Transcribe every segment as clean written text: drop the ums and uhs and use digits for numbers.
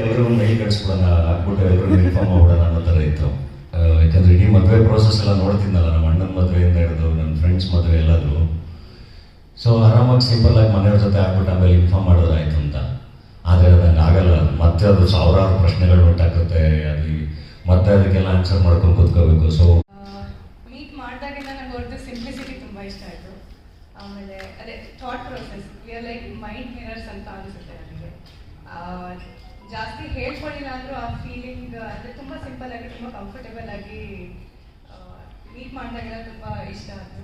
ಎಲ್ಲರಿಗೂ ಮೈ ಕಟ್ಸ್ಬಿಡೋಣ ಹಾಕ್ಬಿಟ್ಟು ಎಲ್ಲರಿಗೂ ಇನ್ಫಾರ್ಮ್ ಮಾಡ್ಬಿಡೋಣ ಅನ್ನೋ ಥರ ಇತ್ತು. ಯಾಕಂದರೆ ಇಡೀ ಮದುವೆ ಪ್ರೋಸೆಸ್ ಎಲ್ಲ ನೋಡ್ತಿದ್ನಲ್ಲ, ನಮ್ಮ ಅಣ್ಣನ ಮದುವೆಯಿಂದ ಹಿಡಿದು ನನ್ನ ಫ್ರೆಂಡ್ಸ್ ಮದುವೆ ಎಲ್ಲದು. ಸೊ ಆರಾಮಾಗಿ ಸಿಂಪಲ್ಲಾಗಿ ಮನೆಯವ್ರ ಜೊತೆ ಹಾಕ್ಬಿಟ್ಟು ಆಮೇಲೆ ಇನ್ಫಾರ್ಮ್ ಮಾಡೋದಾಯ್ತು ಅಂತ. ಆದರೆ ಅದಂಗೆ ಆಗಲ್ಲ. ಮತ್ತೆ ಅದು ಸಾವಿರಾರು ಪ್ರಶ್ನೆಗಳು ಉಂಟಾಗುತ್ತೆ. ಅದು ಮತ್ತೆ ಅದಕ್ಕೆಲ್ಲ ಆನ್ಸರ್ ಮಾಡ್ಕೊಂಡು ಕೂತ್ಕೋಬೇಕು. ಸೊ ಮೀಟ್ ಮಾಡಿದಾಗಿಂದ ನನಗೆ ಅವ್ರದ್ದು ಸಿಂಪ್ಲಿಸಿಟಿ ತುಂಬ ಇಷ್ಟ ಆಯಿತು. ಆಮೇಲೆ ಅದೇ thought process we are like mind mirrors ಅಂತ ಅನಿಸುತ್ತೆ ನನಗೆ. ಜಾಸ್ತಿ ಹೇಳ್ಕೊಳ್ಳಿಲ್ಲ ಅಂದರೂ ಆ ಫೀಲಿಂಗ್ ಅಂದರೆ ತುಂಬ ಸಿಂಪಲ್ ಆಗಿ ತುಂಬ ಕಂಫರ್ಟೇಬಲ್ ಆಗಿ ಮೀಟ್ ಮಾಡಿದಾಗೆಲ್ಲ ತುಂಬ ಇಷ್ಟ ಆಯಿತು.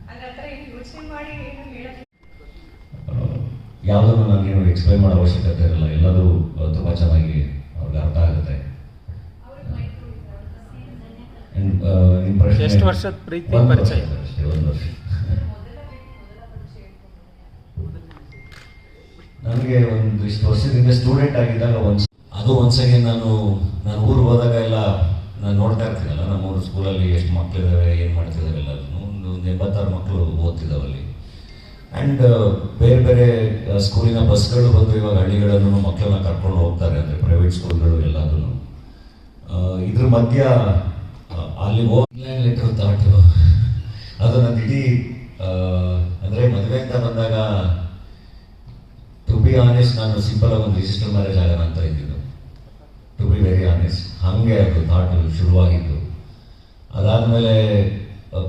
ಅಂದರೆ ಆ ಥರ ಏನು ಯೋಚನೆ ಮಾಡಿ ಏನು ಹೇಳೋಕ್ಕೆ ಯಾವುದನ್ನು ನಾನೇನು ಎಕ್ಸ್ಪ್ಲೈನ್ ಮಾಡೋ ಅವಶ್ಯಕತೆ ಇರಲ್ಲ. ಎಲ್ಲದೂ ತುಂಬ ಚೆನ್ನಾಗಿ ಅವ್ರಿಗೆ ಅರ್ಥ ಆಗುತ್ತೆ. ನಿಮ್ಮ ಪ್ರಶ್ನೆ ಎಷ್ಟು ವರ್ಷದ ಪ್ರೀತಿ ಪರಿಚಯ? ಅಷ್ಟೇ, 1 ವರ್ಷ. ನನಗೆ ಒಂದಿಷ್ಟು ವರ್ಷದಿಂದ ಸ್ಟೂಡೆಂಟ್ ಆಗಿದ್ದಾಗ ಒಂದ್ಸರಿ ನಾನು ಊರಿಗೆ ಹೋದಾಗ ಎಲ್ಲ ನಾನು ನೋಡ್ತಾ ಇರ್ತೀನಲ್ಲ, ನಮ್ಮೂರು ಸ್ಕೂಲಲ್ಲಿ ಎಷ್ಟು ಮಕ್ಕಳಿದ್ದಾವೆ, ಏನು ಮಾಡ್ತಿದ್ದಾವೆ ಎಲ್ಲರೂ. ಒಂದು 86 ಮಕ್ಕಳು ಓದ್ತಿದ್ದಾವಲ್ಲಿ. ಆ್ಯಂಡ್ ಬೇರೆ ಬೇರೆ ಸ್ಕೂಲಿನ ಬಸ್ಗಳು ಬಂದು ಇವಾಗ ಹಳ್ಳಿಗಳನ್ನು ಮಕ್ಕಳನ್ನ ಕರ್ಕೊಂಡು ಹೋಗ್ತಾರೆ, ಅಂದರೆ ಪ್ರೈವೇಟ್ ಸ್ಕೂಲ್ಗಳು ಎಲ್ಲದೂ. ಇದ್ರ ಮಧ್ಯ ಅಲ್ಲಿ ಆನ್ಲೈನ್ ಲೆಟರ್ ತಾಟು ಅದು ನನ್ನ ಇಡೀ ಅಂದರೆ ಮದುವೆ ಅಂತ ಬಂದಾಗ ಟು ಬಿ ಆನೆಸ್ಟ್ ನಾನು ಸಿಂಪಲಾಗಿ ಒಂದು ರಿಜಿಸ್ಟರ್ ಮ್ಯಾರೇಜ್ ಆಗೋಣ ಅಂತ ಇದ್ದಿದ್ದು. ಟು ಬಿ ವೆರಿ ಆನೆಸ್ಟ್, ಹಾಗೆ ಅದು ಥಾಟ್ ಶುರುವಾಗಿದ್ದು. ಅದಾದಮೇಲೆ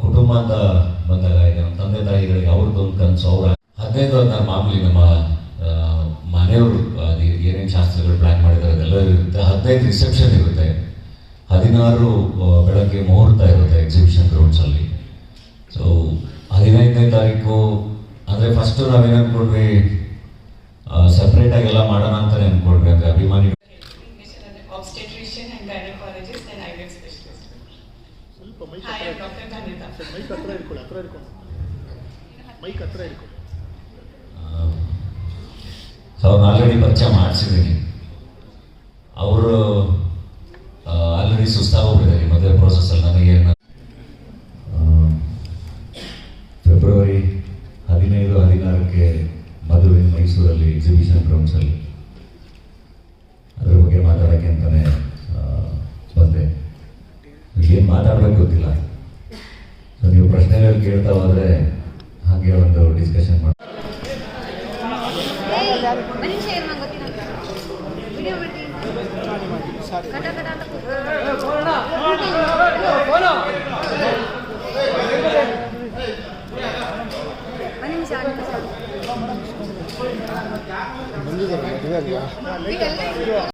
ಕುಟುಂಬ ಅಂತ ಬಂದಾಗ ಈಗ ನಮ್ಮ ತಂದೆ ತಾಯಿಗಳಿಗೆ ಅವ್ರದ್ದು ಒಂದು ಕನಸು, ಅವ್ರ 15 ನಾನು ಮಾಮೂಲಿ ನಮ್ಮ ಮನೆಯವರು ಅದು ಏನೇನು ಶಾಸ್ತ್ರಗಳು ಪ್ಲ್ಯಾನ್ ಮಾಡಿದ್ದಾರೆ ಅದೆಲ್ಲ ಇರುತ್ತೆ. 15 ರಿಸೆಪ್ಷನ್ ಇರುತ್ತೆ, 16 ಬೆಳಗ್ಗೆ ಮುಹೂರ್ತ ಇರುತ್ತೆ ಎಕ್ಸಿಬಿಷನ್ ಗ್ರೌಂಡ್ಸಲ್ಲಿ. ಸೊ 15ನೇ ತಾರೀಕು ಅಂದರೆ ಫಸ್ಟು ನಾವೇನು ಅಂದ್ಕೊಂಡ್ವಿ, ಸಪ್ರೇಟಾಗೆಲ್ಲ ಮಾಡೋಣ ಅಂತಲೇ ಅಂದ್ಕೊಂಡ್ವಿ. ಅಂದರೆ ಅಭಿಮಾನಿ obstetrician and gynecologist and IVF specialist. Hi, I'm Dr. Dhanita. So ಅವ್ರನ್ನ ಆಲ್ರೆಡಿ ಪರಿಚಯ ಮಾಡಿಸಿದ್ದೀನಿ. ಅವರು ಆಲ್ರೆಡಿ ಸುಸ್ತಾಗೋಗ್ಬಿಟ್ಟಿದ್ದಾರೆ ಮದುವೆ ಪ್ರೋಸೆಸ್ಸಲ್ಲಿ. ನನಗೆ ಫೆಬ್ರವರಿ 15-16ಕ್ಕೆ ಮದುವೆ ಮೈಸೂರಲ್ಲಿ ಎಕ್ಸಿಬಿಷನ್ ಗ್ರೌಂಡ್ಸಲ್ಲಿ. ಅದ್ರ ಬಗ್ಗೆ ಮಾತಾಡೋಕ್ಕೆ ಅಂತಲೇ ಬಂದೆ. ಏನು ಮಾತಾಡಬೇಕು ಗೊತ್ತಿಲ್ಲ. ಸೊ ನೀವು ಪ್ರಶ್ನೆಗಳು ಕೇಳ್ತಾ ಹೋದರೆ ಹಾಗೆ ಒಂದು ಡಿಸ್ಕಷನ್ ಮಾಡಿ.